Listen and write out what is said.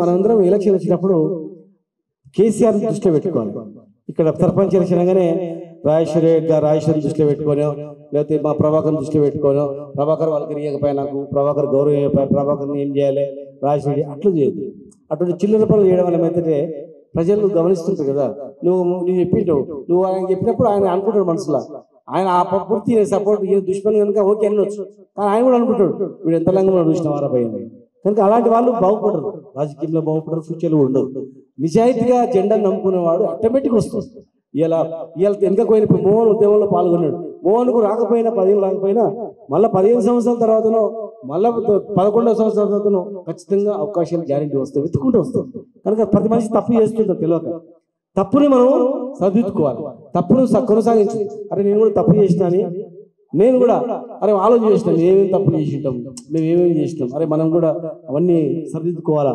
మనందరం ఎలక్షన్ వచ్చినప్పుడు కేసీఆర్ దృష్టిలో పెట్టుకోవాలి. ఇక్కడ సర్పంచ్ ఎలక్షన్ అనగానే రాజేశ్వరి దృష్టిలో పెట్టుకోనో, లేకపోతే మా ప్రభాకర్ దృష్టిలో పెట్టుకోనో, ప్రభాకర్ వాళ్ళకి ఇవ్వకపోయా, నాకు ప్రభాకర్ గౌరవం ఇవ్వకపోయా, ప్రభాకర్ని ఏం చేయాలి రాజేశ్వరి అట్లా చేయదు. అటువంటి చిల్లర పనులు చేయడం వల్ల ఏమైతే ప్రజలు గమనిస్తుంటారు కదా. నువ్వు చెప్పింటావు, నువ్వు ఆయన చెప్పినప్పుడు ఆయన అనుకుంటాడు మనసులో, ఆయన ఆ పూర్తి సపోర్ట్ దుష్మని కనుక ఓకే అనొచ్చు, కానీ ఆయన కూడా అనుకుంటాడు వీడు ఎంత లంగా చూసిన వారపై. కనుక అలాంటి వాళ్ళు బాగుపడరు, రాజకీయంలో బాగుపడరు, ఫ్యూచర్లో ఉండదు. నిజాయితీగా జెండాను నమ్ముకునేవాడు ఆటోమేటిక్ వస్తుంది. ఇలా వెనక పోయిన మోహన్ ఉద్యమంలో పాల్గొన్నాడు. మోహన్కు రాకపోయినా 10 రాకపోయినా మళ్ళీ 15 సంవత్సరాల తర్వాతనో మళ్ళీ 11వ సంవత్సరాల తర్వాతనో ఖచ్చితంగా అవకాశాలు గ్యారెంటీ వస్తాయి, వెతుక్కుంటూ వస్తాయి. కనుక ప్రతి మనిషి తప్పు చేస్తుంటారు తెలియక. తప్పుని మనం సరిదిద్దుకోవాలి, తప్పును కొనసాగించు. అరే నేను కూడా తప్పు చేసినా అని నేను కూడా ఆలోచన చేసినాం, ఏమేమి తప్పులు చేసి ఉంటాం, మేము ఏమేమి చేసినాం, అరే మనం కూడా అవన్నీ సరిదిద్దుకోవాలా.